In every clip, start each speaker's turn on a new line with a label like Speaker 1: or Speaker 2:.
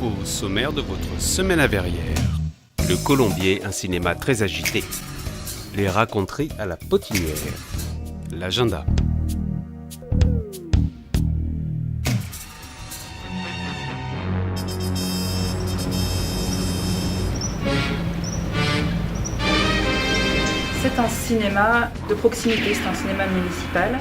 Speaker 1: Au sommaire de votre semaine à Verrières, le Colombier, un cinéma très agité. Les raconteries à la Potinière. L'agenda.
Speaker 2: C'est un cinéma de proximité, c'est un cinéma municipal.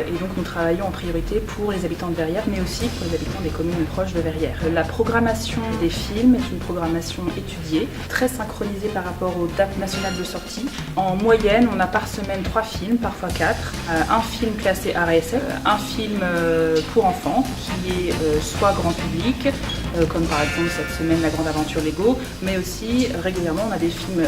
Speaker 2: Et donc nous travaillons en priorité pour les habitants de Verrières, mais aussi pour les habitants des communes proches de Verrières. La programmation des films est une programmation étudiée, très synchronisée par rapport aux dates nationales de sortie. En moyenne, on a par semaine 3 films, parfois 4. Un film classé ARSF, un film pour enfants, qui est soit grand public, comme par exemple cette semaine La Grande Aventure Lego, mais aussi régulièrement on a des films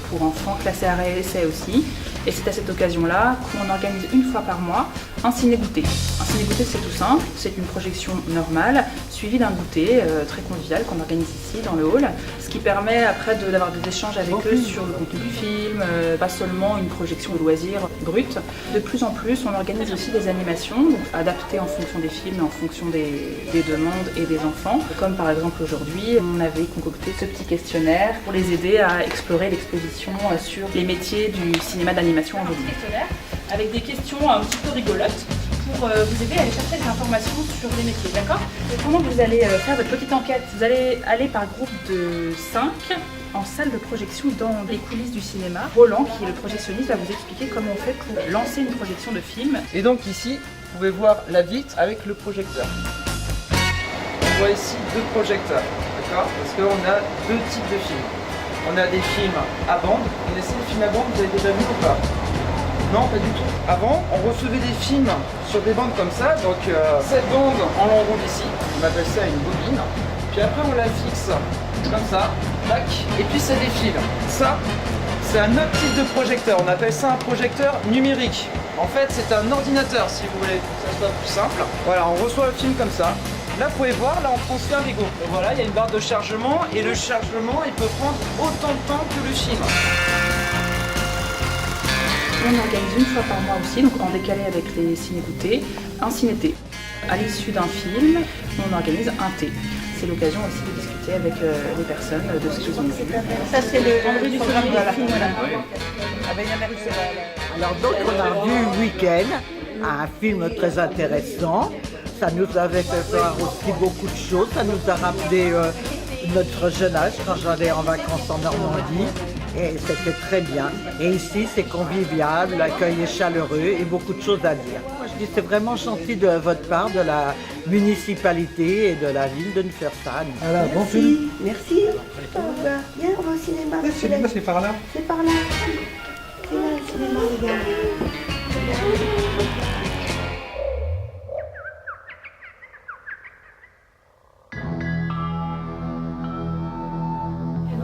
Speaker 2: pour enfants classés ARSF aussi. Et c'est à cette occasion-là qu'on organise une fois par mois un ciné-goûter. Un ciné-goûter, c'est tout simple, c'est une projection normale, suivie d'un goûter très convivial qu'on organise ici dans le hall, ce qui permet après d'avoir des échanges avec eux sur le contenu du film, pas seulement une projection de loisirs brute. De plus en plus, on organise aussi des animations, donc adaptées en fonction des films, en fonction des demandes et des enfants. Comme par exemple aujourd'hui, on avait concocté ce petit questionnaire pour les aider à explorer l'exposition sur les métiers du cinéma d'animation aujourd'hui. Avec des questions un petit peu rigolotes pour vous aider à aller chercher des informations sur les métiers, d'accord? Comment vous allez faire votre petite enquête? Vous allez aller par groupe de 5 en salle de projection dans les coulisses du cinéma. Roland, qui est le projectionniste, va vous expliquer comment on fait pour lancer une projection de film.
Speaker 3: Et donc ici, vous pouvez voir la vitre avec le projecteur. On voit ici 2 projecteurs, d'accord? Parce qu'on a 2 types de films. On a des films à bande. Vous connaissez les films à bande, vous avez déjà vu ou pas? Non, pas du tout. Avant, on recevait des films sur des bandes comme ça. Donc cette bande, on l'enroule ici. On appelle ça une bobine. Puis après, on la fixe comme ça. Tac. Et puis ça défile. Ça, c'est un autre type de projecteur. On appelle ça un projecteur numérique. En fait, c'est un ordinateur, si vous voulez, que ça soit plus simple. Voilà, on reçoit le film comme ça. Là, vous pouvez voir, là, on transfère Lego. Et voilà, il y a une barre de chargement. Et le chargement, il peut prendre autant de temps que le film.
Speaker 2: On organise une fois par mois aussi, donc en décalé avec les ciné-goûters, un ciné-thé. À l'issue d'un film, on organise un thé. C'est l'occasion aussi de discuter avec les personnes de ce qu'ils ont vu.
Speaker 4: Ça, c'est le vendredi programme de la film.
Speaker 5: Alors donc on a vu Week-end, un film très intéressant. Ça nous avait fait voir aussi beaucoup de choses. Ça nous a rappelé notre jeune âge quand j'allais en vacances en Normandie. Et c'était très bien. Et ici, c'est convivial, l'accueil est chaleureux et beaucoup de choses à dire. Moi, je dis c'est vraiment gentil de votre part, de la municipalité et de la ville de nous faire ça.
Speaker 6: Voilà, bon film.
Speaker 4: Merci. Viens, on va au cinéma.
Speaker 6: Le cinéma, c'est par là.
Speaker 4: C'est par là. C'est là le cinéma, regarde.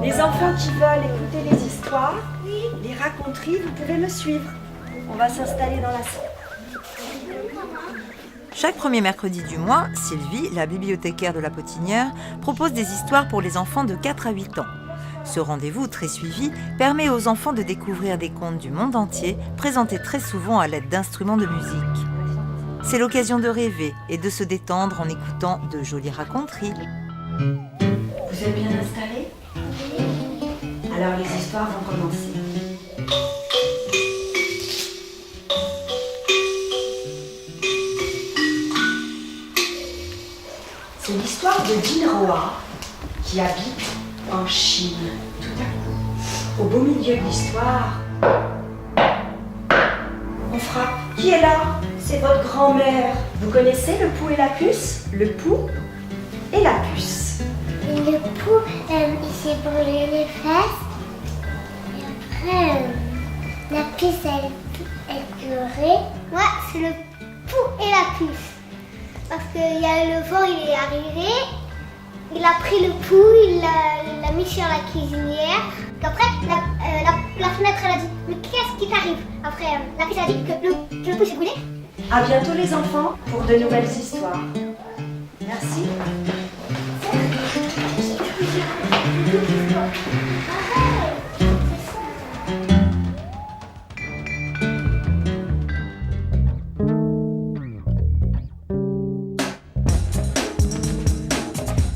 Speaker 4: Les enfants qui veulent écouter les histoires, les raconteries, vous pouvez me suivre. On va s'installer dans la salle.
Speaker 7: Chaque premier mercredi du mois, Sylvie, la bibliothécaire de la Potinière, propose des histoires pour les enfants de 4 à 8 ans. Ce rendez-vous très suivi permet aux enfants de découvrir des contes du monde entier, présentés très souvent à l'aide d'instruments de musique. C'est l'occasion de rêver et de se détendre en écoutant de jolies raconteries.
Speaker 4: Vous êtes bien installés? Alors les histoires vont commencer. C'est l'histoire de Jinroa qui habite en Chine. Tout à coup, au beau milieu de l'histoire, on frappe. Qui est là? C'est votre grand-mère. Vous connaissez le pou et la puce? Le pou et la puce.
Speaker 8: Le pou, il s'est brûlé les fesses. Et après, la puce, elle pleurait. Moi, c'est le pou et la puce. Parce que le vent, il est arrivé. Il a pris le pou, il l'a mis sur la cuisinière. Puis après, la fenêtre, elle a dit, mais qu'est-ce qui t'arrive? Après, la puce a dit que le pou s'est brûlé.
Speaker 4: À bientôt les enfants pour de nouvelles histoires. Merci.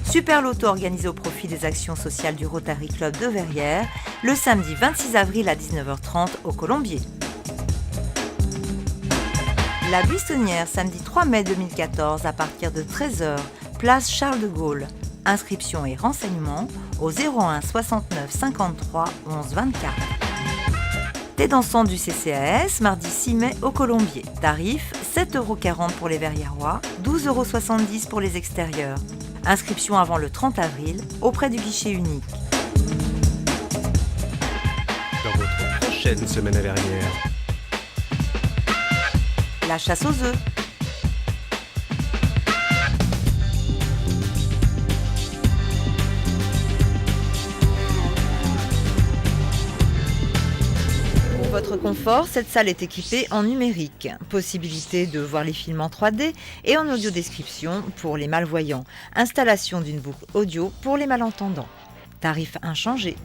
Speaker 7: Super Loto organisé au profit des actions sociales du Rotary Club de Verrières, le samedi 26 avril à 19h30 au Colombier. La Buissonnière, samedi 3 mai 2014 à partir de 13h, place Charles de Gaulle. Inscription et renseignements au 01 69 53 11 24. Thé dansant du CCAS, mardi 6 mai au Colombier. Tarif 7,40 € pour les Verriérois, 12,70 € pour les extérieurs. Inscription avant le 30 avril auprès du guichet unique.
Speaker 1: Dans votre prochaine semaine à Verrières.
Speaker 7: La chasse aux œufs. Pour votre confort, cette salle est équipée en numérique. Possibilité de voir les films en 3D et en audio-description pour les malvoyants. Installation d'une boucle audio pour les malentendants. Tarif inchangé.